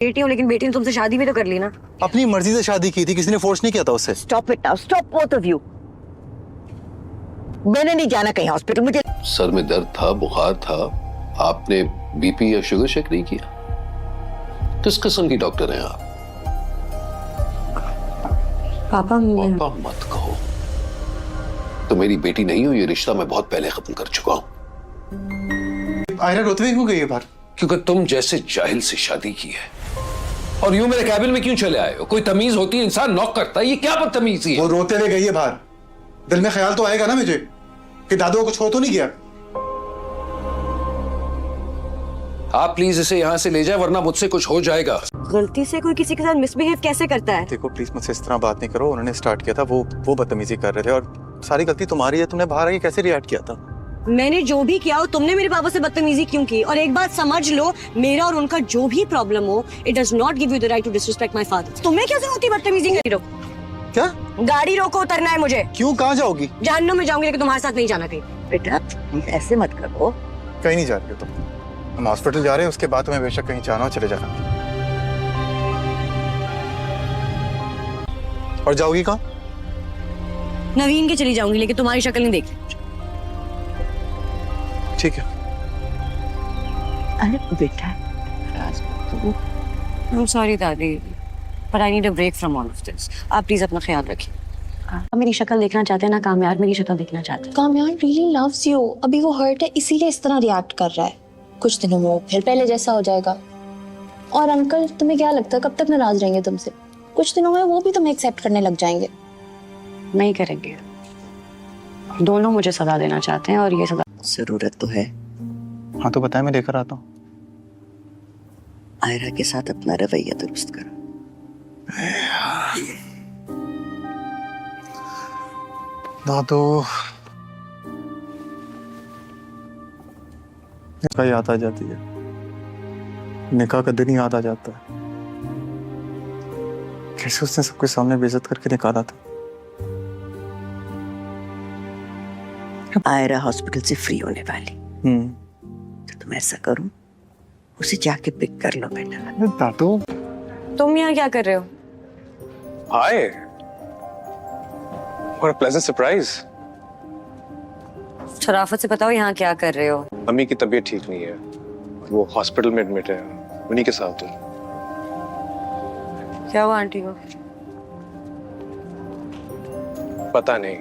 बेटी हूँ, लेकिन बेटी ने तुमसे शादी भी तो कर ली ना। अपनी मर्जी से शादी की थी, किसी ने फोर्स नहीं किया था उससे। Stop it now, stop both of you. मैंने नहीं जाना कहीं हॉस्पिटल, मुझे सर में दर्द था, बुखार था, आपने बीपी या शुगर चेक नहीं किया? किस किस्म की डॉक्टर हैं आप? पापा मत कहो, तो मेरी बेटी नहीं हो, ये रिश्ता मैं बहुत पहले खत्म कर चुका हूं। आयरा रोते हुए क्यों गई है बाहर? क्योंकि तुम जैसे जाहिल से शादी की है। और यूं मेरे कैबिन में क्यों चले आए हो? कोई तमीज होती है, इंसान नॉक करता है, ये क्या बदतमीजी है? वो रोते हुए गई है बाहर। दिल में ख्याल तो आएगा ना मुझे कि दादू को कुछ हो तो नहीं किया। आप प्लीज इसे यहाँ से ले जाए, वरना मुझसे कुछ हो जाएगा। गलती से कोई किसी के साथ मिसबिहेव कैसे करता है? देखो प्लीज मुझसे इस तरह बात नहीं करो। उन्होंने स्टार्ट किया था, वो बदतमीजी कर रहे थे और सारी गलती तुम्हारी है। तुमने बाहर आके कैसे रिएक्ट किया था? मैंने जो भी किया हो, तुमने मेरे पापा से बदतमीजी क्यों की? और एक बात समझ लो, मेरा और उनका जो भी प्रॉब्लम हो, it does not give you the right to disrespect my father. तुम्हें क्या जरूरत है बदतमीजी करने की? क्या? गाड़ी रोको, उतरना है मुझे। क्यों? कहाँ जाओगी? जहन्नुम में जाऊंगी, लेकिन तुम्हारे साथ नहीं जाना कहीं। बेटा ऐसे मत करो। कहीं नहीं जा रही हो तुम। हम हॉस्पिटल जा रहे हैं, उसके बाद तुम्हें बेशक कहीं जाना हो चले जाना। और जाओगी कहाँ? नवीन के चली जाऊंगी, लेकिन तुम्हारी शक्ल नहीं देखी। ठीक है। अरे बेटा I'm sorry दादी, but I need a break from all of this. आप प्लीज अपना ख्याल रखिए। आप मेरी शक्ल देखना चाहते हैं ना? कामयार मेरी शक्ल देखना चाहते हैं। कामयान रियली लव्स यू। अभी वो हर्ट है, इसीलिए इस तरह रिएक्ट कर रहा है। कुछ दिनों में वो फिर पहले जैसा हो जाएगा। और अंकल, तुम्हें क्या लगता है कब तक नाराज रहेंगे तुमसे? कुछ दिनों में वो भी तुम्हें एक्सेप्ट करने लग जाएंगे। नहीं करेंगे। दोनों मुझे सजा देना चाहते हैं और ये सजा जरूरत तो है। हाँ तो बताए, मैं लेकर आता हूँ। आयरा के साथ अपना रवैया दुरुस्त करो। दादू निकाह याद आ जाती है। निकाह का दिन ही याद आ जाता है। कैसे उसने सबके सामने बेइज्जत करके निकाला था। आयरा हॉस्पिटल से फ्री होने वाली, तो तुम ऐसा करो, उसे जाके पिक कर लो बेटा। दादू तुम यहाँ क्या कर रहे हो? Hi. What a pleasant surprise. शराफत से बताओ यहाँ क्या कर रहे हो? अम्मी की तबीयत ठीक नहीं है, वो हॉस्पिटल में एडमिट है, उन्हीं के साथ हूँ। क्या हुआ आंटी को? पता नहीं,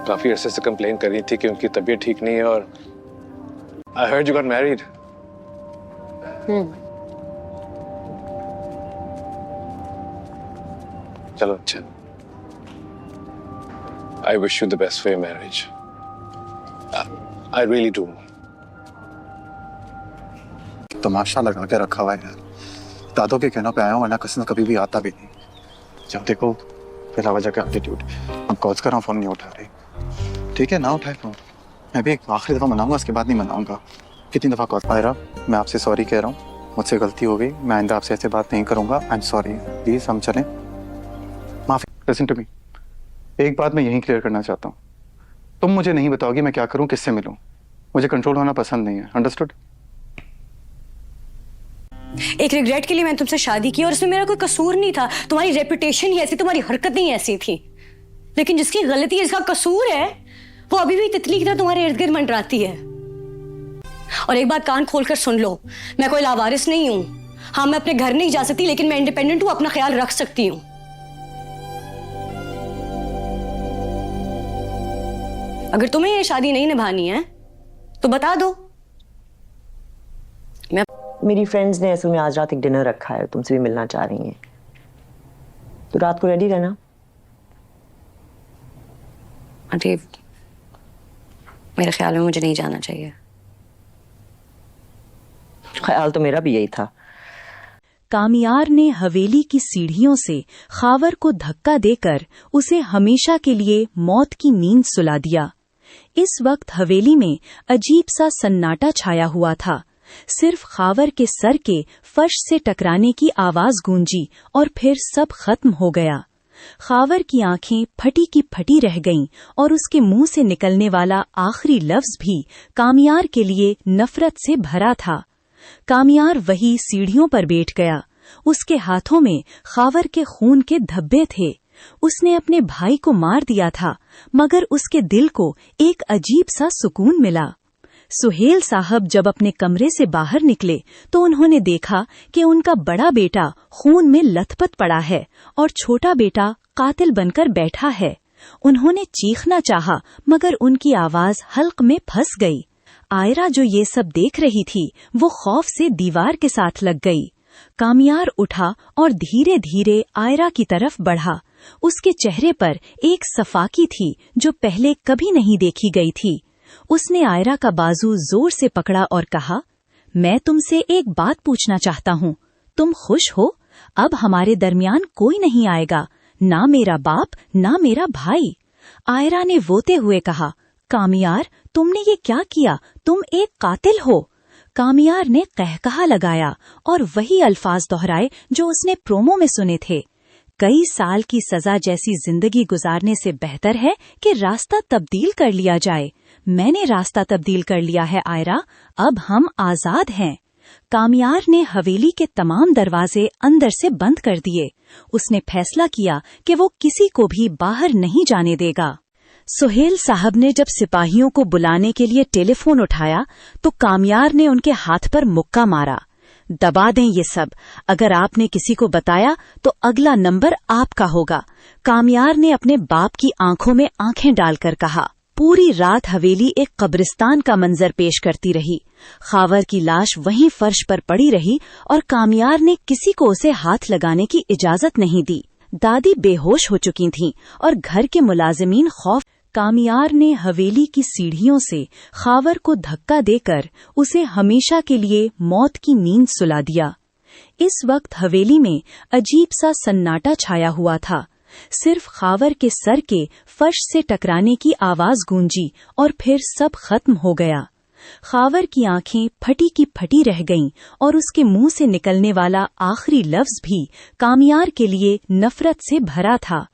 काफी अरसे से कंप्लेन कर रही थी कि उनकी तबीयत ठीक नहीं है। और I heard you got married. चलो अच्छा। I wish you the best for your marriage. I really do. तमाशा लगा के रखा हुआ है यार। दादू के कहने पे आया हूँ, वरना कसम कभी भी आता भी नहीं। जब देखो बिला वजह का एटीट्यूड। अब कॉल्स कर रहा हूँ, फोन नहीं उठा रही। ठीक है, ना उठाए फोन। मैं भी आखिरी दफा मनाऊंगा, उसके बाद नहीं मनाऊंगा। कितनी दफा कॉल आयरा, मैं आपसे सॉरी कह रहा हूँ, मुझसे गलती हो गई। मैं आइंदा आपसे ऐसे बात नहीं करूंगा। आई एम सॉरी, प्लीज हम चलें। माफी। लिसन टू मी, एक बात मैं यहीं क्लियर करना चाहता हूँ। तुम मुझे नहीं बताओगी मैं क्या करूँ, किससे मिलूँ। मुझे कंट्रोल होना पसंद नहीं है, अंडरस्टूड? एक रिग्रेट के लिए मैंने तुमसे शादी की और इसमें मेरा कोई कसूर नहीं था। तुम्हारी रेपुटेशन ही ऐसी, तुम्हारी हरकत नहीं ऐसी थी। लेकिन जिसकी गलती है, जिसका कसूर है, वो अभी भी तितली की तरह तुम्हारे इर्द गिर्द मंडराती है। और एक बात कान खोलकर सुन लो, मैं कोई लावारिस नहीं हूं। हाँ, मैं अपने घर नहीं जा सकती, लेकिन मैं इंडिपेंडेंट हूं, अपना ख्याल रख सकती हूं। अगर तुम्हें ये शादी नहीं निभानी है तो बता दो। मेरी फ्रेंड्स ने असल में आज रात एक डिनर रखा है, तुमसे भी मिलना चाह रही हैं, तो रात को रेडी रहना। आंटी, मेरे ख्याल में मुझे नहीं जाना चाहिए। ख्याल तो मेरा भी यही था। कामियार ने हवेली की सीढ़ियों से खावर को धक्का देकर उसे हमेशा के लिए मौत की नींद सुला दिया। इस वक्त हवेली में अजीब सा सन्नाटा छाया हुआ था। सिर्फ खावर के सर के फर्श से टकराने की आवाज गूंजी और फिर सब खत्म हो गया। खावर की आंखें फटी की फटी रह गईं और उसके मुंह से निकलने वाला आखिरी लफ्ज भी कामियार के लिए नफरत से भरा था। कामियार वही सीढ़ियों पर बैठ गया। उसके हाथों में खावर के खून के धब्बे थे। उसने अपने भाई को मार दिया था, मगर उसके दिल को एक अजीब सा सुकून मिला। सुहेल साहब जब अपने कमरे से बाहर निकले तो उन्होंने देखा कि उनका बड़ा बेटा खून में लथपथ पड़ा है और छोटा बेटा कातिल बनकर बैठा है। उन्होंने चीखना चाहा, मगर उनकी आवाज हल्क में फंस गई। आयरा जो ये सब देख रही थी, वो खौफ से दीवार के साथ लग गई। कामियार उठा और धीरे धीरे आयरा की तरफ बढ़ा। उसके चेहरे पर एक सफाकी थी जो पहले कभी नहीं देखी गई थी। उसने आयरा का बाजू जोर से पकड़ा और कहा, मैं तुमसे एक बात पूछना चाहता हूँ। तुम खुश हो? अब हमारे दरमियान कोई नहीं आएगा, ना मेरा बाप ना मेरा भाई। आयरा ने रोते हुए कहा, कामियार तुमने ये क्या किया? तुम एक कातिल हो। कामियार ने कहकहा लगाया और वही अल्फाज दोहराए जो उसने प्रोमो में सुने थे। कई साल की सजा जैसी जिंदगी गुजारने से बेहतर है कि रास्ता तब्दील कर लिया जाए। मैंने रास्ता तब्दील कर लिया है आयरा, अब हम आजाद हैं। कामियार ने हवेली के तमाम दरवाजे अंदर से बंद कर दिए। उसने फैसला किया कि वो किसी को भी बाहर नहीं जाने देगा। सुहेल साहब ने जब सिपाहियों को बुलाने के लिए टेलीफोन उठाया तो कामियार ने उनके हाथ पर मुक्का मारा। दबा दें ये सब, अगर आपने किसी को बताया तो अगला नंबर आपका होगा। कामियार ने अपने बाप की आंखों में आंखें डालकर कहा। पूरी रात हवेली एक कब्रिस्तान का मंजर पेश करती रही। खावर की लाश वहीं फर्श पर पड़ी रही और कामियार ने किसी को उसे हाथ लगाने की इजाजत नहीं दी। दादी बेहोश हो चुकी थीं और घर के मुलाजिमीन खौफ। कामियार ने हवेली की सीढ़ियों से खावर को धक्का देकर उसे हमेशा के लिए मौत की नींद सुला दिया। इस वक्त हवेली में अजीब सा सन्नाटा छाया हुआ था। सिर्फ खावर के सर के फर्श से टकराने की आवाज गूंजी और फिर सब खत्म हो गया। खावर की आंखें फटी की फटी रह गईं और उसके मुंह से निकलने वाला आखिरी लफ्ज भी कामियार के लिए नफरत से भरा था।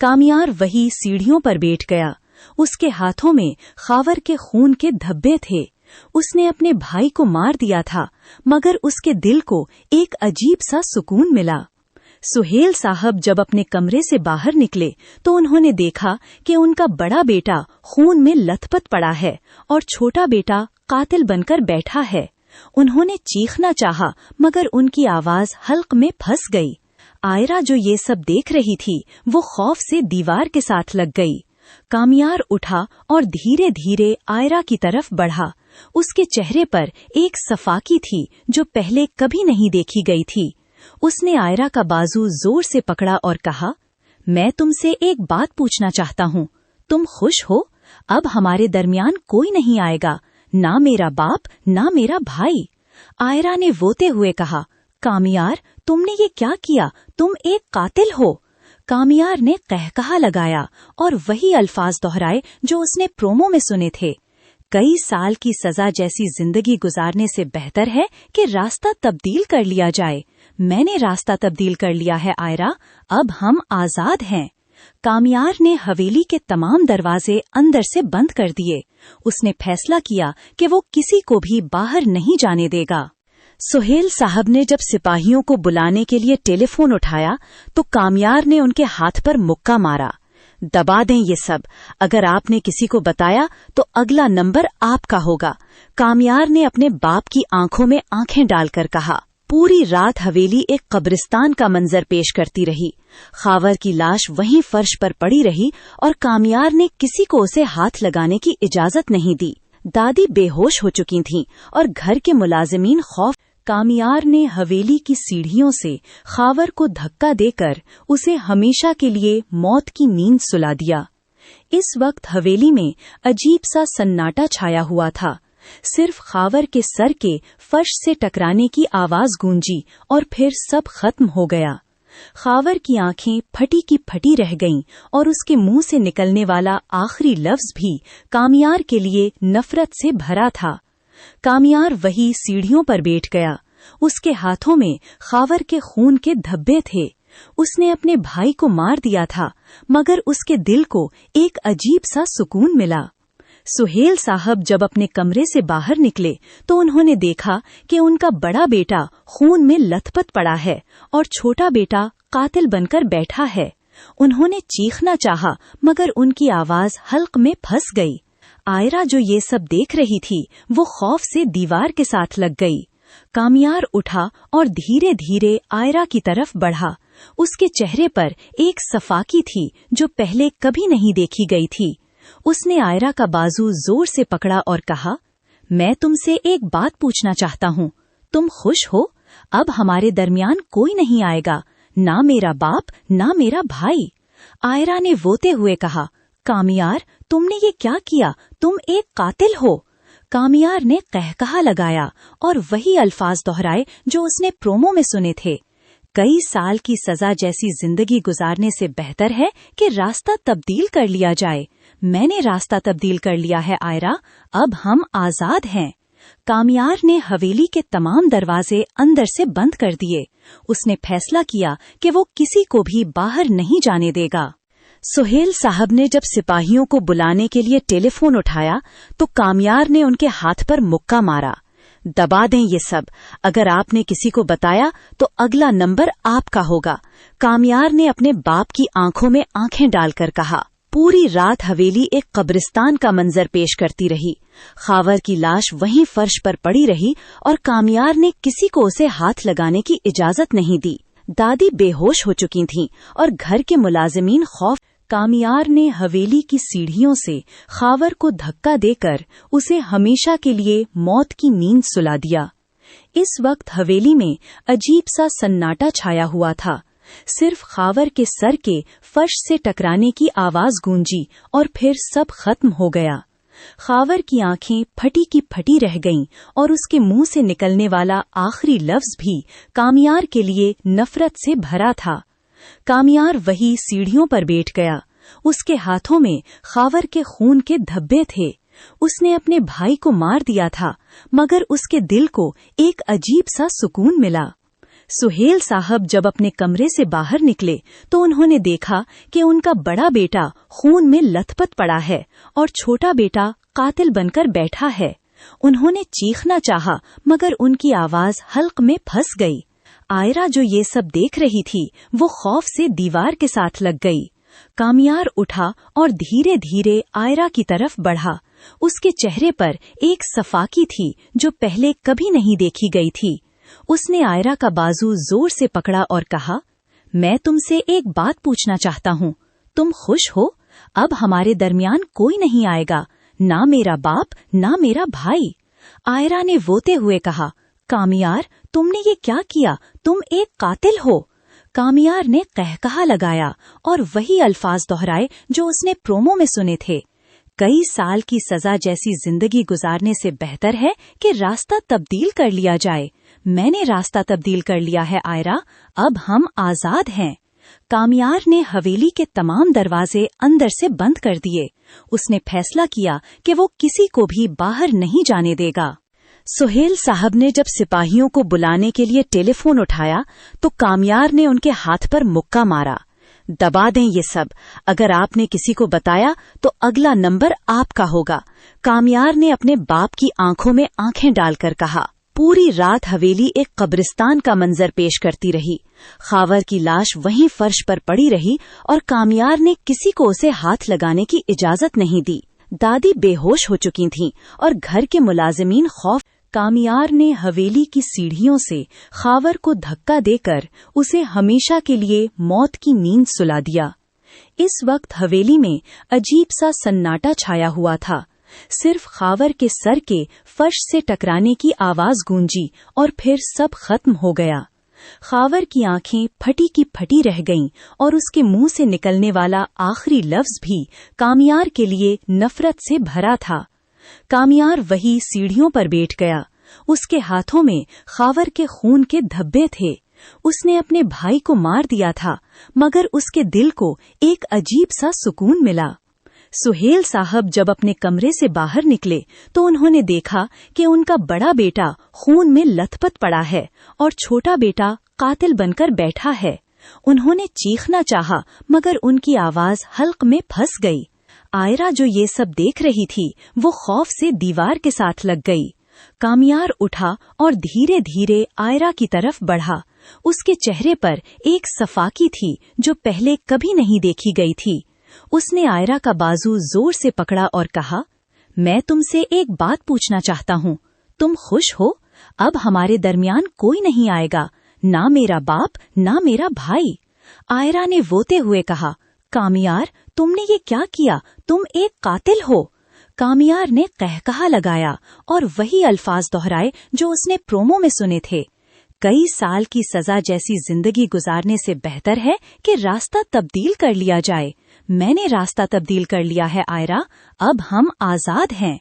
कामियार वही सीढ़ियों पर बैठ गया। उसके हाथों में खावर के खून के धब्बे थे। उसने अपने भाई को मार दिया था, मगर उसके दिल को एक अजीब सा सुकून मिला। सुहेल साहब जब अपने कमरे से बाहर निकले तो उन्होंने देखा कि उनका बड़ा बेटा खून में लथपथ पड़ा है और छोटा बेटा कातिल बनकर बैठा है। उन्होंने चीखना चाहा, मगर उनकी आवाज हल्क में फंस गई। आयरा जो ये सब देख रही थी, वो खौफ से दीवार के साथ लग गई। कामियार उठा और धीरे धीरे आयरा की तरफ बढ़ा। उसके चेहरे पर एक सफाकी थी जो पहले कभी नहीं देखी गई थी। उसने आयरा का बाजू जोर से पकड़ा और कहा, मैं तुमसे एक बात पूछना चाहता हूँ। तुम खुश हो? अब हमारे दरमियान कोई नहीं आएगा, ना मेरा बाप ना मेरा भाई। आयरा ने रोते हुए कहा, कामियार तुमने ये क्या किया? तुम एक कातिल हो। कामियार ने कहकहा लगाया और वही अल्फाज दोहराए जो उसने प्रोमो में सुने थे। कई साल की सजा जैसी जिंदगी गुजारने से बेहतर है कि रास्ता तब्दील कर लिया जाए। मैंने रास्ता तब्दील कर लिया है आयरा, अब हम आजाद हैं। कामियार ने हवेली के तमाम दरवाजे अंदर से बंद कर दिए। उसने फैसला किया कि वो किसी को भी बाहर नहीं जाने देगा। सुहेल साहब ने जब सिपाहियों को बुलाने के लिए टेलीफोन उठाया तो कामियार ने उनके हाथ पर मुक्का मारा। दबा दें ये सब, अगर आपने किसी को बताया तो अगला नंबर आपका होगा। कामियार ने अपने बाप की आंखों में आंखें डालकर कहा। पूरी रात हवेली एक कब्रिस्तान का मंजर पेश करती रही। खावर की लाश वहीं फर्श पर पड़ी रही और कामियार ने किसी को उसे हाथ लगाने की इजाजत नहीं दी। दादी बेहोश हो चुकी थीं और घर के मुलाजिमीन खौफ। कामियार ने हवेली की सीढ़ियों से खावर को धक्का देकर उसे हमेशा के लिए मौत की नींद सुला दिया। इस वक्त हवेली में अजीब सा सन्नाटा छाया हुआ था। सिर्फ खावर के सर के फर्श से टकराने की आवाज गूंजी और फिर सब खत्म हो गया। खावर की आंखें फटी की फटी रह गईं और उसके मुंह से निकलने वाला आखिरी लफ्ज भी कामियार के लिए नफरत से भरा था। कामियार वही सीढ़ियों पर बैठ गया। उसके हाथों में खावर के खून के धब्बे थे। उसने अपने भाई को मार दिया था, मगर उसके दिल को एक अजीब सा सुकून मिला। सुहेल साहब जब अपने कमरे से बाहर निकले तो उन्होंने देखा कि उनका बड़ा बेटा खून में लथपथ पड़ा है और छोटा बेटा कातिल बनकर बैठा है। उन्होंने चीखना चाहा मगर उनकी आवाज हल्क में फंस गई। आयरा जो ये सब देख रही थी वो खौफ से दीवार के साथ लग गई। कामियार उठा और धीरे धीरे आयरा की तरफ बढ़ा। उसके चेहरे पर एक सफाकी थी जो पहले कभी नहीं देखी गई थी। उसने आयरा का बाजू जोर से पकड़ा और कहा, मैं तुमसे एक बात पूछना चाहता हूँ। तुम खुश हो? अब हमारे दरमियान कोई नहीं आएगा, ना मेरा बाप ना मेरा भाई। आयरा ने रोते हुए कहा, कामियार तुमने ये क्या किया? तुम एक कातिल हो। कामियार ने कहकहा लगाया और वही अल्फाज दोहराए जो उसने प्रोमो में सुने थे। कई साल की सजा जैसी जिंदगी गुजारने से बेहतर है कि रास्ता तब्दील कर लिया जाए। मैंने रास्ता तब्दील कर लिया है आयरा, अब हम आजाद हैं। कामियार ने हवेली के तमाम दरवाजे अंदर से बंद कर दिए। उसने फैसला किया कि वो किसी को भी बाहर नहीं जाने देगा। सुहेल साहब ने जब सिपाहियों को बुलाने के लिए टेलीफोन उठाया तो कामियार ने उनके हाथ पर मुक्का मारा। दबा दें ये सब, अगर आपने किसी को बताया तो अगला नंबर आपका होगा। कामियार ने अपने बाप की आंखों में आंखें डालकर कहा। पूरी रात हवेली एक कब्रिस्तान का मंजर पेश करती रही। खावर की लाश वहीं फर्श पर पड़ी रही और कामियार ने किसी को उसे हाथ लगाने की इजाजत नहीं दी। दादी बेहोश हो चुकी थीं और घर के मुलाजिमीन खौफ। कामियार ने हवेली की सीढ़ियों से खावर को धक्का देकर उसे हमेशा के लिए मौत की नींद सुला दिया। इस वक्त हवेली में अजीब सा सन्नाटा छाया हुआ था। सिर्फ खावर के सर के फर्श से टकराने की आवाज गूंजी और फिर सब खत्म हो गया। खावर की आंखें फटी की फटी रह गईं और उसके मुंह से निकलने वाला आखिरी लफ्ज भी कामियार के लिए नफरत से भरा था। कामियार वही सीढ़ियों पर बैठ गया। उसके हाथों में खावर के खून के धब्बे थे। उसने अपने भाई को मार दिया था मगर उसके दिल को एक अजीब सा सुकून मिला। सुहेल साहब जब अपने कमरे से बाहर निकले तो उन्होंने देखा कि उनका बड़ा बेटा खून में लथपथ पड़ा है और छोटा बेटा कातिल बनकर बैठा है। उन्होंने चीखना चाहा मगर उनकी आवाज हल्क में फंस गई। आयरा जो ये सब देख रही थी वो खौफ से दीवार के साथ लग गई। कामियार उठा और धीरे धीरे आयरा की तरफ बढ़ा। उसके चेहरे पर एक सफाकी थी जो पहले कभी नहीं देखी गई थी। उसने आयरा का बाजू जोर से पकड़ा और कहा, मैं तुमसे एक बात पूछना चाहता हूँ। तुम खुश हो? अब हमारे दरमियान कोई नहीं आएगा, ना मेरा बाप ना मेरा भाई। आयरा ने रोते हुए कहा, कामियार तुमने ये क्या किया? तुम एक कातिल हो। कामियार ने कहकहा लगाया और वही अल्फाज दोहराए जो उसने प्रोमो में सुने थे। कई साल की सजा जैसी जिंदगी गुजारने से बेहतर है कि रास्ता तब्दील कर लिया जाए। मैंने रास्ता तब्दील कर लिया है आयरा, अब हम आजाद हैं। कामियार ने हवेली के तमाम दरवाजे अंदर से बंद कर दिए। उसने फैसला किया कि वो किसी को भी बाहर नहीं जाने देगा। सुहेल साहब ने जब सिपाहियों को बुलाने के लिए टेलीफोन उठाया तो कामियार ने उनके हाथ पर मुक्का मारा। दबा दें ये सब, अगर आपने किसी को बताया तो अगला नंबर आपका होगा। कामियार ने अपने बाप की आंखों में आंखें डालकर कहा। पूरी रात हवेली एक कब्रिस्तान का मंजर पेश करती रही। खावर की लाश वहीं फर्श पर पड़ी रही और कामियार ने किसी को उसे हाथ लगाने की इजाजत नहीं दी। दादी बेहोश हो चुकी थीं और घर के मुलाजिमीन खौफ। कामियार ने हवेली की सीढ़ियों से खावर को धक्का देकर उसे हमेशा के लिए मौत की नींद सुला दिया। इस वक्त हवेली में अजीब सा सन्नाटा छाया हुआ था। सिर्फ खावर के सर के फर्श से टकराने की आवाज गूंजी और फिर सब खत्म हो गया। खावर की आंखें फटी की फटी रह गईं और उसके मुंह से निकलने वाला आखिरी लफ्ज भी कामियार के लिए नफरत से भरा था। कामियार वही सीढ़ियों पर बैठ गया। उसके हाथों में खावर के खून के धब्बे थे। उसने अपने भाई को मार दिया था मगर उसके दिल को एक अजीब सा सुकून मिला। सुहेल साहब जब अपने कमरे से बाहर निकले तो उन्होंने देखा कि उनका बड़ा बेटा खून में लथपथ पड़ा है और छोटा बेटा कातिल बनकर बैठा है। उन्होंने चीखना चाहा मगर उनकी आवाज हल्क में फंस गई। आयरा जो ये सब देख रही थी वो खौफ से दीवार के साथ लग गई। कामियार उठा और धीरे धीरे आयरा की तरफ बढ़ा। उसके चेहरे पर एक सफाकी थी जो पहले कभी नहीं देखी गई थी। उसने आयरा का बाजू जोर से पकड़ा और कहा, मैं तुमसे एक बात पूछना चाहता हूँ, तुम खुश हो? अब हमारे दरमियान कोई नहीं आएगा, ना मेरा बाप ना मेरा भाई। आयरा ने रोते हुए कहा, कामियार तुमने ये क्या किया? तुम एक कातिल हो। कामियार ने कहकहा लगाया और वही अल्फाज दोहराए जो उसने प्रोमो में सुने थे। कई साल की सजा जैसी जिंदगी गुजारने से बेहतर है कि रास्ता तब्दील कर लिया जाए। मैंने रास्ता तब्दील कर लिया है आयरा, अब हम आजाद हैं।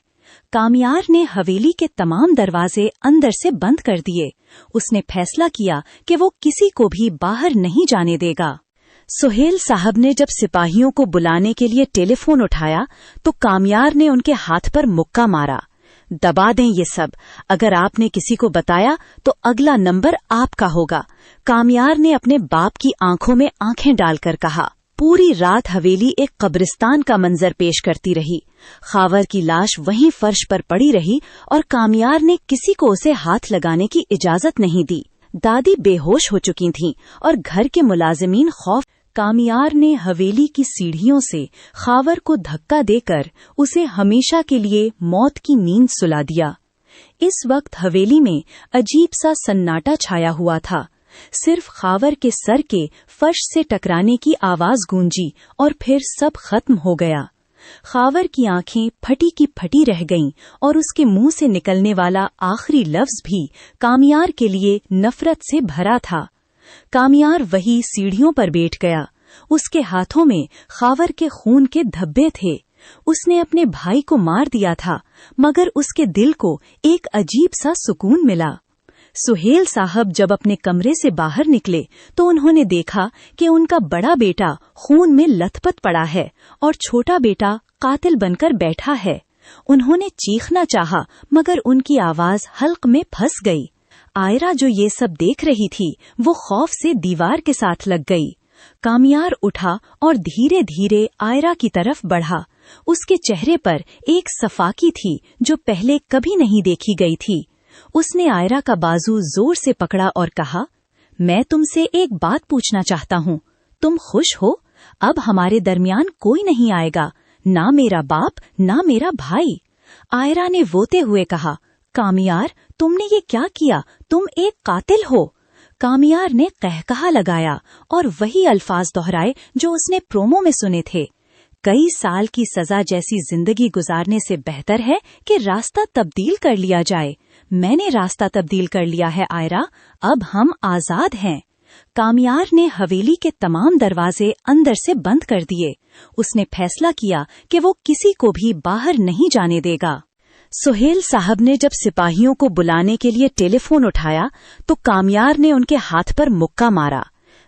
कामियार ने हवेली के तमाम दरवाजे अंदर से बंद कर दिए। उसने फैसला किया कि वो किसी को भी बाहर नहीं जाने देगा। सुहेल साहब ने जब सिपाहियों को बुलाने के लिए टेलीफोन उठाया तो कामियार ने उनके हाथ पर मुक्का मारा। दबा दें ये सब, अगर आपने किसी को बताया तो अगला नंबर आपका होगा। कामियार ने अपने बाप की आंखों में आंखें डालकर कहा। पूरी रात हवेली एक कब्रिस्तान का मंजर पेश करती रही। खावर की लाश वहीं फर्श पर पड़ी रही और कामियार ने किसी को उसे हाथ लगाने की इजाजत नहीं दी। दादी बेहोश हो चुकी थीं और घर के मुलाजिमीन खौफ। कामियार ने हवेली की सीढ़ियों से खावर को धक्का देकर उसे हमेशा के लिए मौत की नींद सुला दिया। इस वक्त हवेली में अजीब सा सन्नाटा छाया हुआ था। सिर्फ खावर के सर के फर्श से टकराने की आवाज गूंजी और फिर सब खत्म हो गया। खावर की आंखें फटी की फटी रह गईं और उसके मुंह से निकलने वाला आखिरी लफ्ज भी कामियार के लिए नफरत से भरा था। कामियार वही सीढ़ियों पर बैठ गया। उसके हाथों में खावर के खून के धब्बे थे। उसने अपने भाई को मार दिया था, मगर उसके दिल को एक अजीब सा सुकून मिला। सुहेल साहब जब अपने कमरे से बाहर निकले तो उन्होंने देखा कि उनका बड़ा बेटा खून में लथपथ पड़ा है और छोटा बेटा कातिल बनकर बैठा है। उन्होंने चीखना चाहा, मगर उनकी आवाज हल्क में फंस गई। आयरा जो ये सब देख रही थी वो खौफ से दीवार के साथ लग गई। कामियार उठा और धीरे धीरे आयरा की तरफ बढ़ा। उसके चेहरे पर एक सफाकी थी जो पहले कभी नहीं देखी गई थी। उसने आयरा का बाजू जोर से पकड़ा और कहा, मैं तुमसे एक बात पूछना चाहता हूँ, तुम खुश हो? अब हमारे दरमियान कोई नहीं आएगा, ना मेरा बाप ना मेरा भाई। आयरा ने रोते हुए कहा, कामियार तुमने ये क्या किया? तुम एक कातिल हो। कामियार ने कहकहा लगाया और वही अल्फाज दोहराए जो उसने प्रोमो में सुने थे। कई साल की सजा जैसी जिंदगी गुजारने से बेहतर है कि रास्ता तब्दील कर लिया जाए। मैंने रास्ता तब्दील कर लिया है आयरा, अब हम आजाद हैं। कामियार ने हवेली के तमाम दरवाजे अंदर से बंद कर दिए। उसने फैसला किया कि वो किसी को भी बाहर नहीं जाने देगा। सुहेल साहब ने जब सिपाहियों को बुलाने के लिए टेलीफोन उठाया तो कामियार ने उनके हाथ पर मुक्का मारा।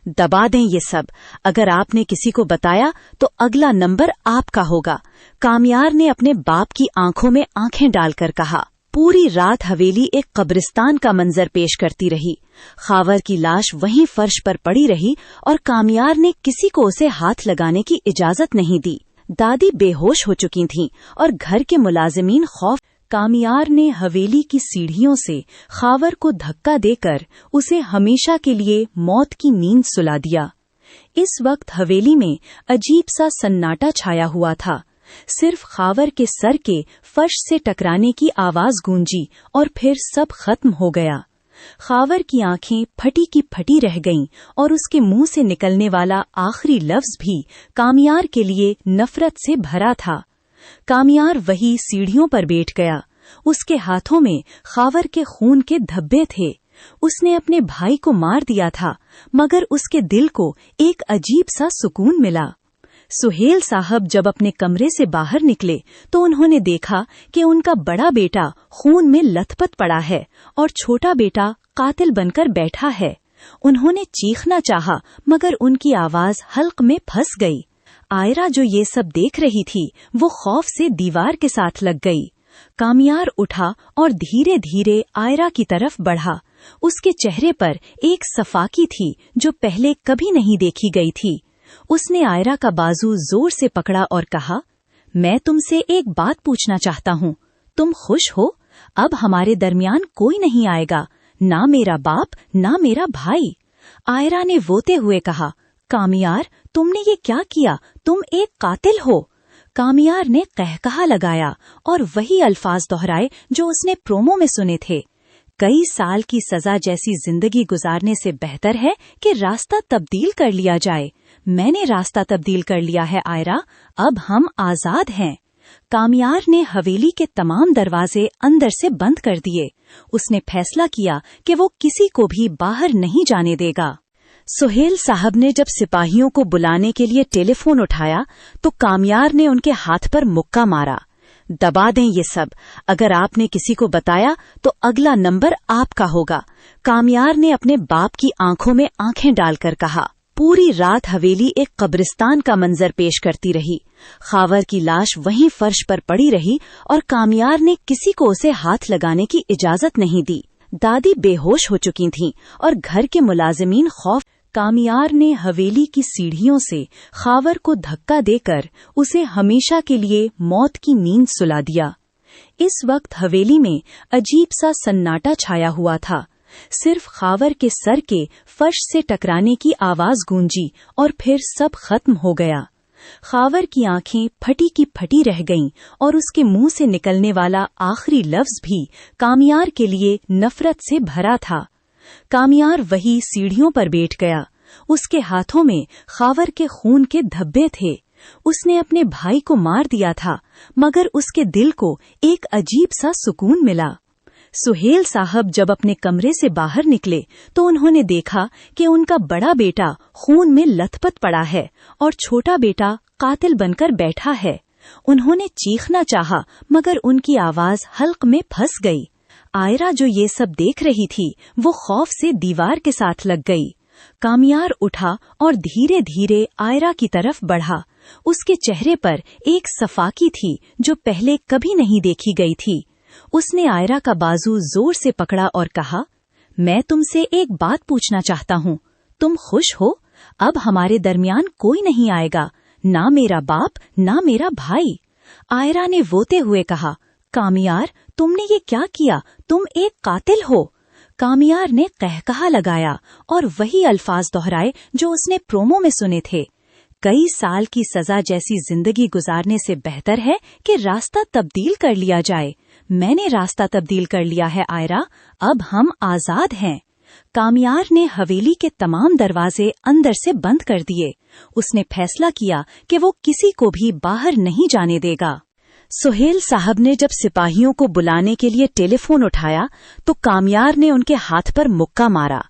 दबा दें ये सब, अगर आपने किसी को बताया तो अगला नंबर आपका होगा। कामियार ने अपने बाप की आंखों में आंखें डालकर कहा। पूरी रात हवेली एक कब्रिस्तान का मंजर पेश करती रही। खावर की लाश वहीं फर्श पर पड़ी रही और कामियार ने किसी को उसे हाथ लगाने की इजाजत नहीं दी। दादी बेहोश हो चुकी थीं और घर के मुलाजिमीन खौफ। कामियार ने हवेली की सीढ़ियों से खावर को धक्का देकर उसे हमेशा के लिए मौत की नींद सुला दिया। इस वक्त हवेली में अजीब सा सन्नाटा छाया हुआ था। सिर्फ खावर के सर के फर्श से टकराने की आवाज गूंजी और फिर सब खत्म हो गया। खावर की आंखें फटी की फटी रह गईं और उसके मुंह से निकलने वाला आखिरी लफ्ज भी कामियार के लिए नफरत से भरा था। कामियार वही सीढ़ियों पर बैठ गया। उसके हाथों में खावर के खून के धब्बे थे। उसने अपने भाई को मार दिया था, मगर उसके दिल को एक अजीब सा सुकून मिला। सुहेल साहब जब अपने कमरे से बाहर निकले तो उन्होंने देखा कि उनका बड़ा बेटा खून में लथपथ पड़ा है और छोटा बेटा कातिल बनकर बैठा है। उन्होंने चीखना चाहा, मगर उनकी आवाज हल्क में फंस गई। आयरा जो ये सब देख रही थी वो खौफ से दीवार के साथ लग गई। कामियार उठा और धीरे धीरे आयरा की तरफ बढ़ा। उसके चेहरे पर एक सफाकी थी जो पहले कभी नहीं देखी गई थी। उसने आयरा का बाजू जोर से पकड़ा और कहा, मैं तुमसे एक बात पूछना चाहता हूँ, तुम खुश हो? अब हमारे दरमियान कोई नहीं आएगा, ना मेरा बाप ना मेरा भाई। आयरा ने रोते हुए कहा, कामियार तुमने ये क्या किया? तुम एक कातिल हो। कामियार ने कहकहा लगाया और वही अल्फाज दोहराए जो उसने प्रोमो में सुने थे। कई साल की सजा जैसी जिंदगी गुजारने से बेहतर है कि रास्ता तब्दील कर लिया जाए। मैंने रास्ता तब्दील कर लिया है आयरा, अब हम आजाद हैं। कामियार ने हवेली के तमाम दरवाजे अंदर से बंद कर दिए। उसने फैसला किया कि वो किसी को भी बाहर नहीं जाने देगा। सुहेल साहब ने जब सिपाहियों को बुलाने के लिए टेलीफोन उठाया तो कामियार ने उनके हाथ पर मुक्का मारा। दबा दें ये सब, अगर आपने किसी को बताया तो अगला नंबर आपका होगा। कामियार ने अपने बाप की आंखों में आंखें डालकर कहा। पूरी रात हवेली एक कब्रिस्तान का मंजर पेश करती रही। खावर की लाश वहीं फर्श पर पड़ी रही और कामियार ने किसी को उसे हाथ लगाने की इजाजत नहीं दी। दादी बेहोश हो चुकी थीं और घर के मुलाजिमीन खौफ। कामियार ने हवेली की सीढ़ियों से खावर को धक्का देकर उसे हमेशा के लिए मौत की नींद सुला दिया। इस वक्त हवेली में अजीब सा सन्नाटा छाया हुआ था। सिर्फ खावर के सर के फर्श से टकराने की आवाज गूंजी और फिर सब खत्म हो गया। खावर की आंखें फटी की फटी रह गईं और उसके मुंह से निकलने वाला आखिरी लफ्ज भी कामियार के लिए नफरत से भरा था। कामियार वही सीढ़ियों पर बैठ गया। उसके हाथों में खावर के खून के धब्बे थे। उसने अपने भाई को मार दिया था, मगर उसके दिल को एक अजीब सा सुकून मिला। सुहेल साहब जब अपने कमरे से बाहर निकले तो उन्होंने देखा कि उनका बड़ा बेटा खून में लथपथ पड़ा है और छोटा बेटा कातिल बनकर बैठा है। उन्होंने चीखना चाहा, मगर उनकी आवाज हल्क में फंस गई। आयरा जो ये सब देख रही थी वो खौफ से दीवार के साथ लग गई। कामियार उठा और धीरे धीरे आयरा की तरफ बढ़ा। उसके चेहरे पर एक सफाकी थी जो पहले कभी नहीं देखी गई थी। उसने आयरा का बाजू जोर से पकड़ा और कहा, मैं तुमसे एक बात पूछना चाहता हूँ, तुम खुश हो? अब हमारे दरमियान कोई नहीं आएगा, ना मेरा बाप ना मेरा भाई। आयरा ने रोते हुए कहा, कामियार तुमने ये क्या किया? तुम एक कातिल हो। कामियार ने कहकहा लगाया और वही अल्फाज दोहराए जो उसने प्रोमो में सुने थे। कई साल की सजा जैसी जिंदगी गुजारने से बेहतर है कि रास्ता तब्दील कर लिया जाए। मैंने रास्ता तब्दील कर लिया है आयरा, अब हम आजाद हैं। कामियार ने हवेली के तमाम दरवाजे अंदर से बंद कर दिए। उसने फैसला किया कि वो किसी को भी बाहर नहीं जाने देगा। सुहेल साहब ने जब सिपाहियों को बुलाने के लिए टेलीफोन उठाया तो कामियार ने उनके हाथ पर मुक्का मारा।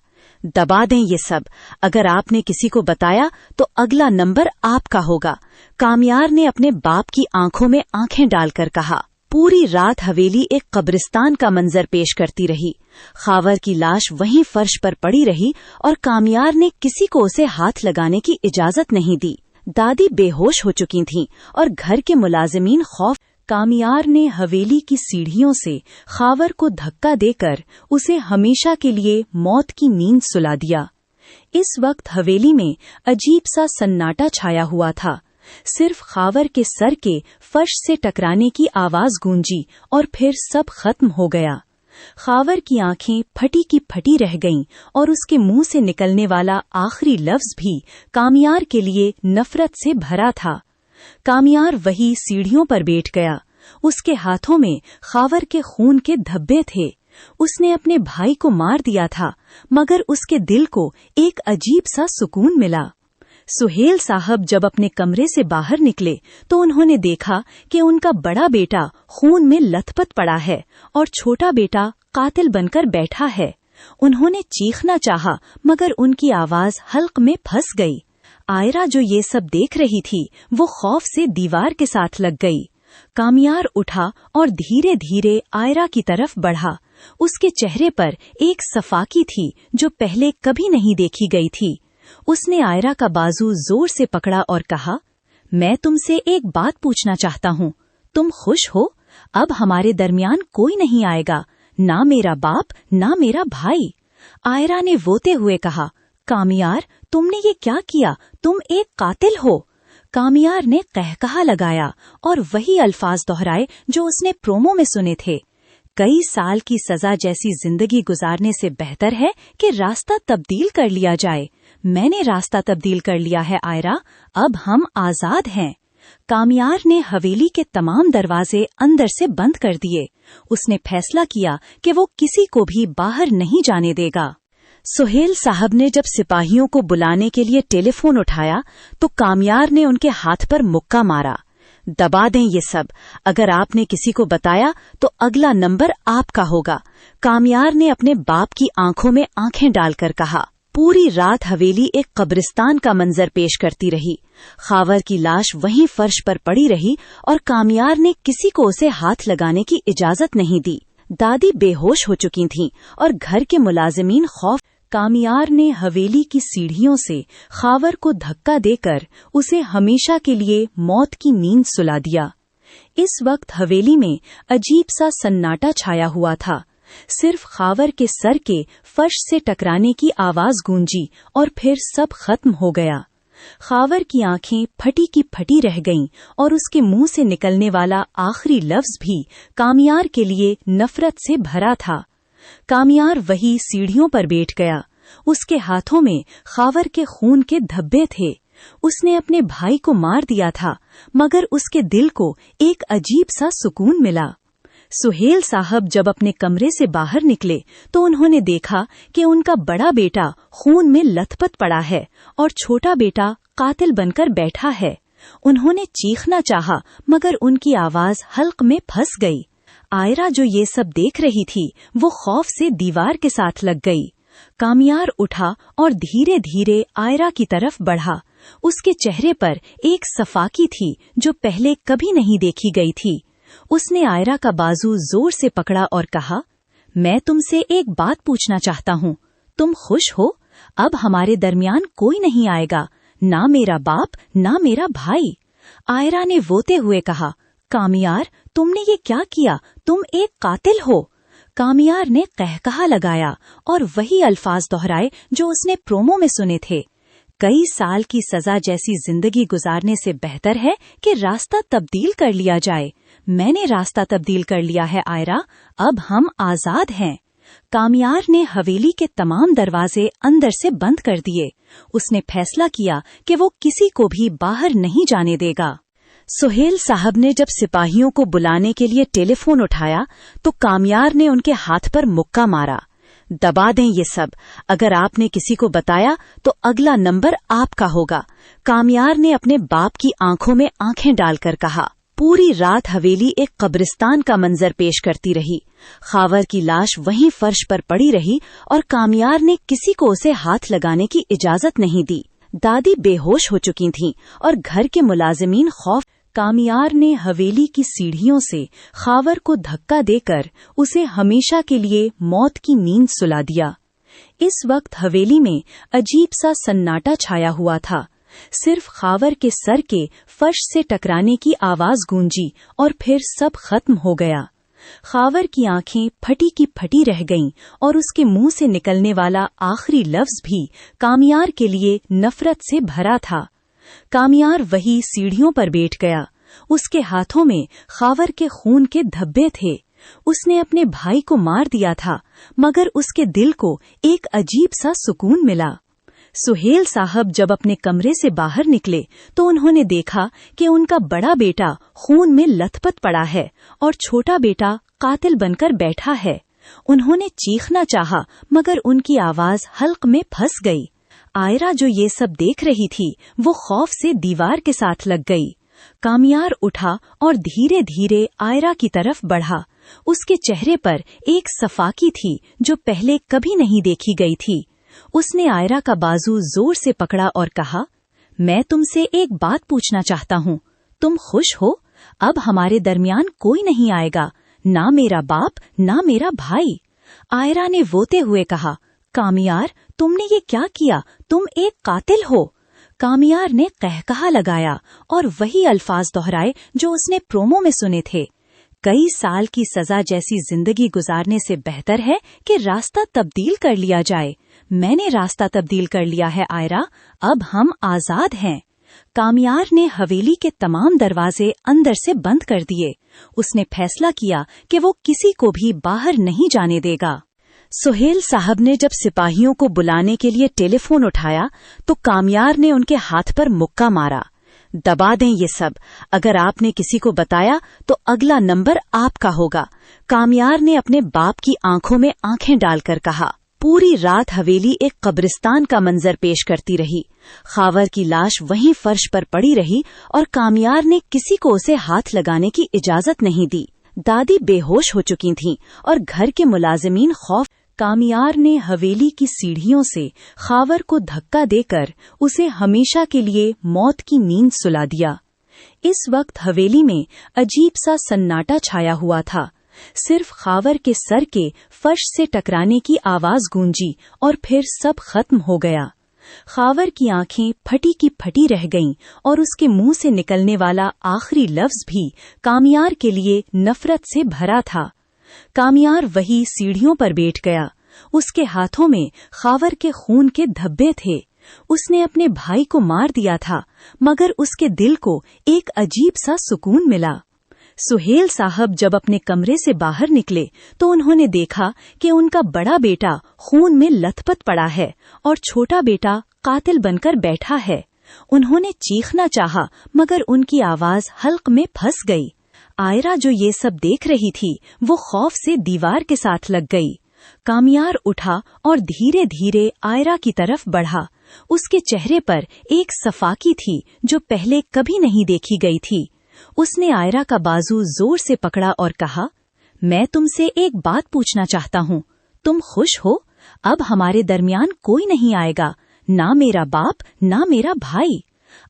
दबा दें ये सब, अगर आपने किसी को बताया तो अगला नंबर आपका होगा। कामियार ने अपने बाप की आंखों में आंखें डालकर कहा। पूरी रात हवेली एक कब्रिस्तान का मंजर पेश करती रही। खावर की लाश वहीं फर्श पर पड़ी रही और कामियार ने किसी को उसे हाथ लगाने की इजाजत नहीं दी। दादी बेहोश हो चुकी थीं और घर के मुलाजिमीन खौफ। कामियार ने हवेली की सीढ़ियों से खावर को धक्का देकर उसे हमेशा के लिए मौत की नींद सुला दिया। इस वक्त हवेली में अजीब सा सन्नाटा छाया हुआ था। सिर्फ खावर के सर के फर्श से टकराने की आवाज गूंजी और फिर सब खत्म हो गया। खावर की आंखें फटी की फटी रह गईं और उसके मुंह से निकलने वाला आखिरी लफ्ज भी कामियार के लिए नफरत से भरा था। कामियार वही सीढ़ियों पर बैठ गया। उसके हाथों में खावर के खून के धब्बे थे। उसने अपने भाई को मार दिया था, मगर उसके दिल को एक अजीब सा सुकून मिला। सुहेल साहब जब अपने कमरे से बाहर निकले तो उन्होंने देखा कि उनका बड़ा बेटा खून में लथपथ पड़ा है और छोटा बेटा कातिल बनकर बैठा है। उन्होंने चीखना चाहा, मगर उनकी आवाज हल्क में फंस गई। आयरा जो ये सब देख रही थी वो खौफ से दीवार के साथ लग गई। कामियार उठा और धीरे धीरे आयरा की तरफ बढ़ा। उसके चेहरे पर एक सफाकी थी जो पहले कभी नहीं देखी गई थी। उसने आयरा का बाजू जोर से पकड़ा और कहा, मैं तुमसे एक बात पूछना चाहता हूँ, तुम खुश हो? अब हमारे दरमियान कोई नहीं आएगा, ना मेरा बाप ना मेरा भाई। आयरा ने रोते हुए कहा, कामियार तुमने ये क्या किया? तुम एक कातिल हो। कामियार ने कहकहा लगाया और वही अल्फाज दोहराए जो उसने प्रोमो में सुने थे। कई साल की सजा जैसी जिंदगी गुजारने से बेहतर है कि रास्ता तब्दील कर लिया जाए। मैंने रास्ता तब्दील कर लिया है आयरा, अब हम आजाद हैं। कामियार ने हवेली के तमाम दरवाजे अंदर से बंद कर दिए। उसने फैसला किया कि वो किसी को भी बाहर नहीं जाने देगा। सुहेल साहब ने जब सिपाहियों को बुलाने के लिए टेलीफोन उठाया तो कामियार ने उनके हाथ पर मुक्का मारा। दबा दें ये सब, अगर आपने किसी को बताया तो अगला नंबर आपका होगा। कामियार ने अपने बाप की आंखों में आंखें डालकर कहा। पूरी रात हवेली एक कब्रिस्तान का मंजर पेश करती रही। खावर की लाश वहीं फर्श पर पड़ी रही और कामियार ने किसी को उसे हाथ लगाने की इजाजत नहीं दी। दादी बेहोश हो चुकी थीं और घर के मुलाजिमीन खौफ। कामियार ने हवेली की सीढ़ियों से खावर को धक्का देकर उसे हमेशा के लिए मौत की नींद सुला दिया। इस वक्त हवेली में अजीब सा सन्नाटा छाया हुआ था। सिर्फ खावर के सर के फर्श से टकराने की आवाज गूंजी और फिर सब खत्म हो गया। खावर की आंखें फटी की फटी रह गईं और उसके मुंह से निकलने वाला आखिरी लफ्ज भी कामियार के लिए नफरत से भरा था। कामियार वही सीढ़ियों पर बैठ गया। उसके हाथों में खावर के खून के धब्बे थे। उसने अपने भाई को मार दिया था, मगर उसके दिल को एक अजीब सा सुकून मिला। सुहेल साहब जब अपने कमरे से बाहर निकले तो उन्होंने देखा कि उनका बड़ा बेटा खून में लथपथ पड़ा है और छोटा बेटा कातिल बनकर बैठा है। उन्होंने चीखना चाहा, मगर उनकी आवाज हल्क में फंस गई। आयरा जो ये सब देख रही थी वो खौफ से दीवार के साथ लग गई। कामियार उठा और धीरे धीरे आयरा की तरफ बढ़ा। उसके चेहरे पर एक सफाकी थी जो पहले कभी नहीं देखी गई थी। उसने आयरा का बाजू जोर से पकड़ा और कहा, मैं तुमसे एक बात पूछना चाहता हूँ। तुम खुश हो? अब हमारे दरमियान कोई नहीं आएगा, ना मेरा बाप ना मेरा भाई। आयरा ने रोते हुए कहा, कामियार तुमने ये क्या किया? तुम एक कातिल हो। कामियार ने कहकहा लगाया और वही अल्फाज दोहराए जो उसने प्रोमो में सुने थे। कई साल की सजा जैसी जिंदगी गुजारने से बेहतर है कि रास्ता तब्दील कर लिया जाए। मैंने रास्ता तब्दील कर लिया है आयरा, अब हम आजाद हैं। कामियार ने हवेली के तमाम दरवाजे अंदर से बंद कर दिए। उसने फैसला किया कि वो किसी को भी बाहर नहीं जाने देगा। सुहेल साहब ने जब सिपाहियों को बुलाने के लिए टेलीफोन उठाया तो कामियार ने उनके हाथ पर मुक्का मारा। दबा दें ये सब, अगर आपने किसी को बताया तो अगला नंबर आपका होगा। कामियार ने अपने बाप की आंखों में आंखें डालकर कहा। पूरी रात हवेली एक कब्रिस्तान का मंजर पेश करती रही। खावर की लाश वहीं फर्श पर पड़ी रही और कामियार ने किसी को उसे हाथ लगाने की इजाजत नहीं दी। दादी बेहोश हो चुकी थीं और घर के मुलाजिमीन खौफ। कामियार ने हवेली की सीढ़ियों से खावर को धक्का देकर उसे हमेशा के लिए मौत की नींद सुला दिया। इस वक्त हवेली में अजीब सा सन्नाटा छाया हुआ था। सिर्फ खावर के सर के फर्श से टकराने की आवाज गूंजी और फिर सब खत्म हो गया। खावर की आंखें फटी की फटी रह गईं और उसके मुंह से निकलने वाला आखिरी लफ्ज भी कामियार के लिए नफरत से भरा था। कामियार वही सीढ़ियों पर बैठ गया। उसके हाथों में खावर के खून के धब्बे थे। उसने अपने भाई को मार दिया था, मगर उसके दिल को एक अजीब सा सुकून मिला। सुहेल साहब जब अपने कमरे से बाहर निकले तो उन्होंने देखा कि उनका बड़ा बेटा खून में लथपथ पड़ा है और छोटा बेटा कातिल बनकर बैठा है। उन्होंने चीखना चाहा, मगर उनकी आवाज हल्क में फंस गई। आयरा जो ये सब देख रही थी वो खौफ से दीवार के साथ लग गई। कामियार उठा और धीरे धीरे आयरा की तरफ बढ़ा। उसके चेहरे पर एक सफाकी थी जो पहले कभी नहीं देखी गई थी। उसने आयरा का बाजू जोर से पकड़ा और कहा, मैं तुमसे एक बात पूछना चाहता हूँ। तुम खुश हो? अब हमारे दरमियान कोई नहीं आएगा, ना मेरा बाप ना मेरा भाई। आयरा ने रोते हुए कहा, कामियार तुमने ये क्या किया? तुम एक कातिल हो। कामियार ने कहकहा लगाया और वही अल्फाज दोहराए जो उसने प्रोमो में सुने थे। कई साल की सजा जैसी जिंदगी गुजारने से बेहतर है कि रास्ता तब्दील कर लिया जाए। मैंने रास्ता तब्दील कर लिया है आयरा, अब हम आजाद हैं। कामियार ने हवेली के तमाम दरवाजे अंदर से बंद कर दिए। उसने फैसला किया कि वो किसी को भी बाहर नहीं जाने देगा। सुहेल साहब ने जब सिपाहियों को बुलाने के लिए टेलीफोन उठाया तो कामियार ने उनके हाथ पर मुक्का मारा। दबा दें ये सब, अगर आपने किसी को बताया तो अगला नंबर आपका होगा। कामियार ने अपने बाप की आंखों में आंखें डालकर कहा। पूरी रात हवेली एक कब्रिस्तान का मंजर पेश करती रही। खावर की लाश वहीं फर्श पर पड़ी रही और कामियार ने किसी को उसे हाथ लगाने की इजाजत नहीं दी। दादी बेहोश हो चुकी थीं और घर के मुलाजिमीन खौफ। कामियार ने हवेली की सीढ़ियों से खावर को धक्का देकर उसे हमेशा के लिए मौत की नींद सुला दिया। इस वक्त हवेली में अजीब सा सन्नाटा छाया हुआ था। सिर्फ खावर के सर के फर्श से टकराने की आवाज गूंजी और फिर सब खत्म हो गया। खावर की आंखें फटी की फटी रह गईं और उसके मुंह से निकलने वाला आखिरी लफ्ज भी कामियार के लिए नफरत से भरा था। कामियार वही सीढ़ियों पर बैठ गया। उसके हाथों में खावर के खून के धब्बे थे। उसने अपने भाई को मार दिया था, मगर उसके दिल को एक अजीब सा सुकून मिला। सुहेल साहब जब अपने कमरे से बाहर निकले तो उन्होंने देखा कि उनका बड़ा बेटा खून में लथपथ पड़ा है और छोटा बेटा कातिल बनकर बैठा है। उन्होंने चीखना चाहा, मगर उनकी आवाज हल्क में फंस गई। आयरा जो ये सब देख रही थी वो खौफ से दीवार के साथ लग गई। कामियार उठा और धीरे धीरे आयरा की तरफ बढ़ा। उसके चेहरे पर एक सफाकी थी जो पहले कभी नहीं देखी गई थी। उसने आयरा का बाजू जोर से पकड़ा और कहा, मैं तुमसे एक बात पूछना चाहता हूँ। तुम खुश हो? अब हमारे दरमियान कोई नहीं आएगा, ना मेरा बाप ना मेरा भाई।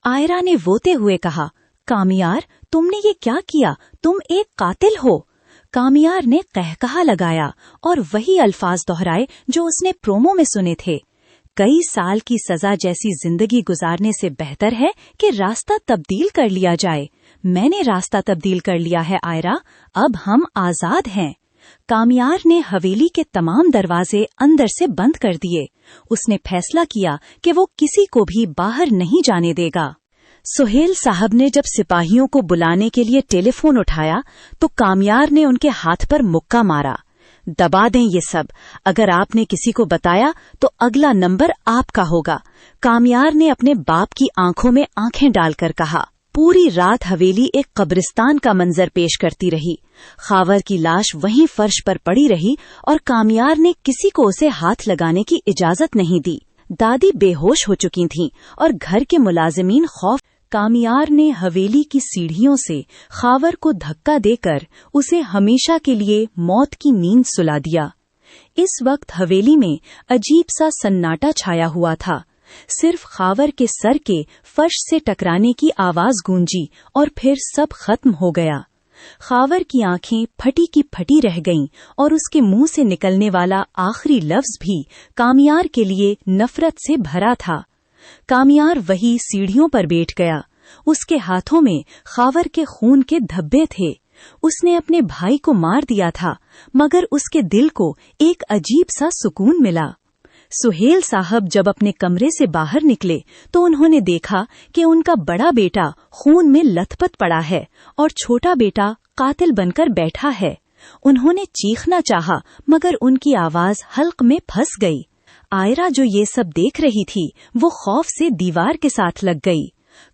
आयरा ने रोते हुए कहा, कामियार तुमने ये क्या किया? तुम एक कातिल हो। कामियार ने कहकहा लगाया और वही अल्फाज दोहराए जो उसने प्रोमो में सुने थे। कई साल की सजा जैसी जिंदगी गुजारने से बेहतर है कि रास्ता तब्दील कर लिया जाए। मैंने रास्ता तब्दील कर लिया है आयरा, अब हम आजाद हैं। कामियार ने हवेली के तमाम दरवाजे अंदर से बंद कर दिए। उसने फैसला किया कि वो किसी को भी बाहर नहीं जाने देगा। सुहेल साहब ने जब सिपाहियों को बुलाने के लिए टेलीफोन उठाया तो कामियार ने उनके हाथ पर मुक्का मारा। दबा दें ये सब, अगर आपने किसी को बताया तो अगला नंबर आपका होगा। कामियार ने अपने बाप की आंखों में आंखें डालकर कहा। पूरी रात हवेली एक कब्रिस्तान का मंजर पेश करती रही। खावर की लाश वहीं फर्श पर पड़ी रही और कामियार ने किसी को उसे हाथ लगाने की इजाजत नहीं दी। दादी बेहोश हो चुकी थीं और घर के मुलाजिमीन खौफ। कामियार ने हवेली की सीढ़ियों से खावर को धक्का देकर उसे हमेशा के लिए मौत की नींद सुला दिया। इस वक्त हवेली में अजीब सा सन्नाटा छाया हुआ था। सिर्फ खावर के सर के फर्श से टकराने की आवाज गूंजी और फिर सब खत्म हो गया। खावर की आंखें फटी की फटी रह गईं और उसके मुंह से निकलने वाला आखिरी लफ्ज भी कामियार के लिए नफरत से भरा था। कामियार वही सीढ़ियों पर बैठ गया। उसके हाथों में खावर के खून के धब्बे थे। उसने अपने भाई को मार दिया था, मगर उसके दिल को एक अजीब सा सुकून मिला। सुहेल साहब जब अपने कमरे से बाहर निकले तो उन्होंने देखा कि उनका बड़ा बेटा खून में लथपथ पड़ा है और छोटा बेटा कातिल बनकर बैठा है। उन्होंने चीखना चाहा, मगर उनकी आवाज हल्क में फंस गई। आयरा जो ये सब देख रही थी वो खौफ से दीवार के साथ लग गई।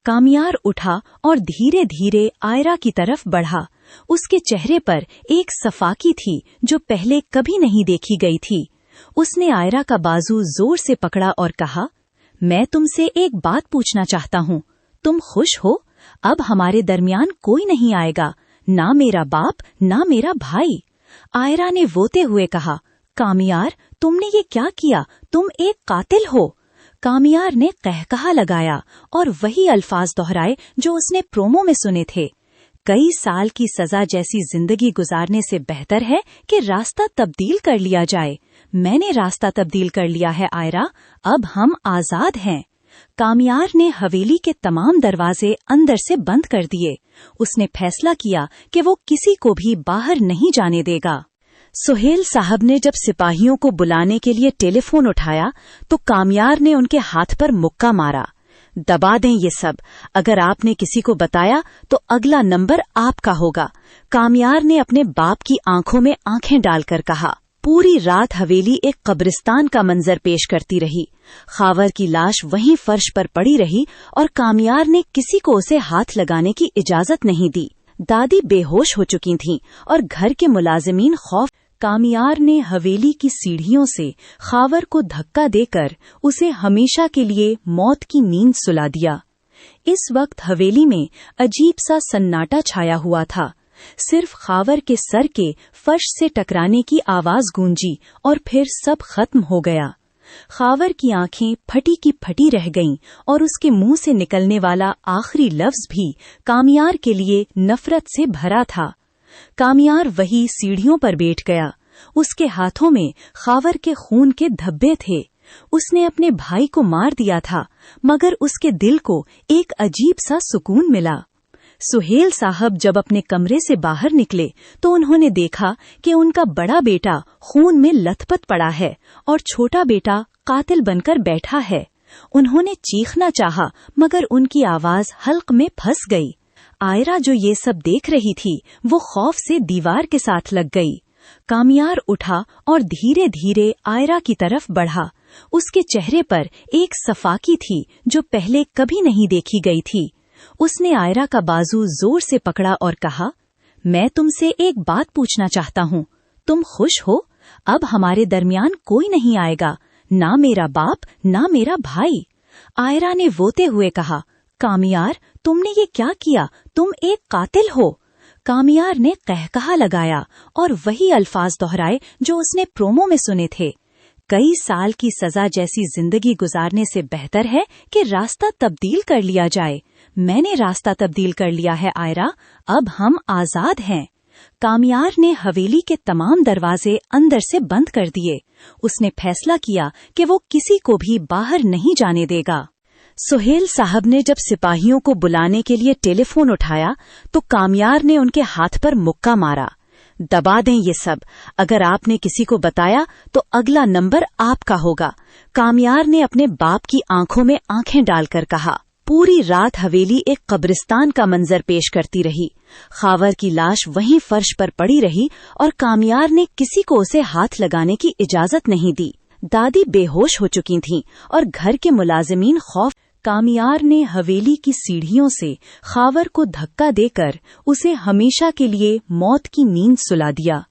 कामियार उठा और धीरे धीरे आयरा की तरफ बढ़ा। उसके चेहरे पर एक सफाकी थी जो पहले कभी नहीं देखी गई थी। उसने आयरा का बाजू जोर से पकड़ा और कहा, मैं तुमसे एक बात पूछना चाहता हूँ। तुम खुश हो? अब हमारे दरमियान कोई नहीं आएगा, ना मेरा बाप ना मेरा भाई। आयरा ने रोते हुए कहा, कामियार तुमने ये क्या किया? तुम एक कातिल हो। कामियार ने कहकहा लगाया और वही अल्फाज दोहराए जो उसने प्रोमो में सुने थे। कई साल की सजा जैसी जिंदगी गुजारने से बेहतर है कि रास्ता तब्दील कर लिया जाए। मैंने रास्ता तब्दील कर लिया है आयरा, अब हम आजाद हैं। कामियार ने हवेली के तमाम दरवाजे अंदर से बंद कर दिए। उसने फैसला किया कि वो किसी को भी बाहर नहीं जाने देगा। सुहेल साहब ने जब सिपाहियों को बुलाने के लिए टेलीफोन उठाया तो कामियार ने उनके हाथ पर मुक्का मारा। दबा दें ये सब। अगर आपने किसी को बताया तो अगला नंबर आपका होगा, कामयार ने अपने बाप की आंखों में आंखें डालकर कहा। पूरी रात हवेली एक कब्रिस्तान का मंजर पेश करती रही। खावर की लाश वहीं फर्श पर पड़ी रही और कामयार ने किसी को उसे हाथ लगाने की इजाजत नहीं दी। दादी बेहोश हो चुकी थीं और घर के मुलाजिमीन खौफ। कामयार ने हवेली की सीढ़ियों से खावर को धक्का देकर उसे हमेशा के लिए मौत की नींद सुला दिया। इस वक्त हवेली में अजीब सा सन्नाटा छाया हुआ था। सिर्फ खावर के सर के फर्श से टकराने की आवाज गूंजी और फिर सब खत्म हो गया। खावर की आंखें फटी की फटी रह गईं और उसके मुंह से निकलने वाला आखिरी लफ्ज भी कामयार के लिए नफरत से भरा था। कामयार वही सीढ़ियों पर बैठ गया। उसके हाथों में खावर के खून के धब्बे थे। उसने अपने भाई को मार दिया था, मगर उसके दिल को एक अजीब सा सुकून मिला। सुहेल साहब जब अपने कमरे से बाहर निकले तो उन्होंने देखा कि उनका बड़ा बेटा खून में लथपथ पड़ा है और छोटा बेटा कातिल बनकर बैठा है। उन्होंने चीखना चाहा, मगर उनकी आवाज हल्क में फंस गई। आयरा जो ये सब देख रही थी, वो खौफ से दीवार के साथ लग गई। कामयार उठा और धीरे धीरे आयरा की तरफ बढ़ा। उसके चेहरे पर एक सफाकी थी जो पहले कभी नहीं देखी गई थी। उसने आयरा का बाजू जोर से पकड़ा और कहा, मैं तुमसे एक बात पूछना चाहता हूँ। तुम खुश हो? अब हमारे दरमियान कोई नहीं आएगा, ना मेरा बाप ना मेरा भाई। आयरा ने रोते हुए कहा, कामयार तुमने ये क्या किया? तुम एक कातिल हो। कामयार ने कहकहा लगाया और वही अल्फाज दोहराए जो उसने प्रोमो में सुने थे। कई साल की सजा जैसी जिंदगी गुजारने से बेहतर है कि रास्ता तब्दील कर लिया जाए। मैंने रास्ता तब्दील कर लिया है आयरा, अब हम आजाद हैं। कामयार ने हवेली के तमाम दरवाजे अंदर से बंद कर दिए। उसने फैसला किया कि वो किसी को भी बाहर नहीं जाने देगा। सुहेल साहब ने जब सिपाहियों को बुलाने के लिए टेलीफोन उठाया तो कामयार ने उनके हाथ पर मुक्का मारा। दबा दें ये सब। अगर आपने किसी को बताया तो अगला नंबर आपका होगा, कामयार ने अपने बाप की आंखों में आंखें डालकर कहा। पूरी रात हवेली एक कब्रिस्तान का मंजर पेश करती रही। खावर की लाश वहीं फर्श पर पड़ी रही और कामयार ने किसी को उसे हाथ लगाने की इजाजत नहीं दी। दादी बेहोश हो चुकी थीं और घर के मुलाजिमीन खौफ। कामयार ने हवेली की सीढ़ियों से खावर को धक्का देकर उसे हमेशा के लिए मौत की नींद सुला दिया।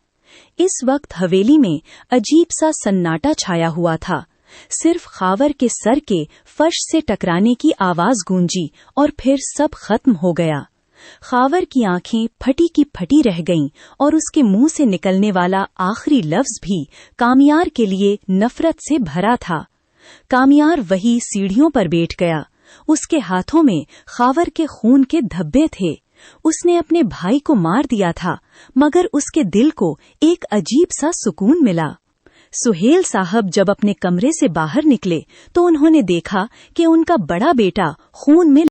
इस वक्त हवेली में अजीब सा सन्नाटा छाया हुआ था। सिर्फ खावर के सर के फर्श से टकराने की आवाज गूंजी और फिर सब खत्म हो गया। खावर की आंखें फटी की फटी रह गईं और उसके मुंह से निकलने वाला आखिरी लफ्ज भी कामयार के लिए नफरत से भरा था। कामयार वही सीढ़ियों पर बैठ गया। उसके हाथों में खावर के खून के धब्बे थे। उसने अपने भाई को मार दिया था, मगर उसके दिल को एक अजीब सा सुकून मिला। सुहेल साहब जब अपने कमरे से बाहर निकले तो उन्होंने देखा कि उनका बड़ा बेटा खून में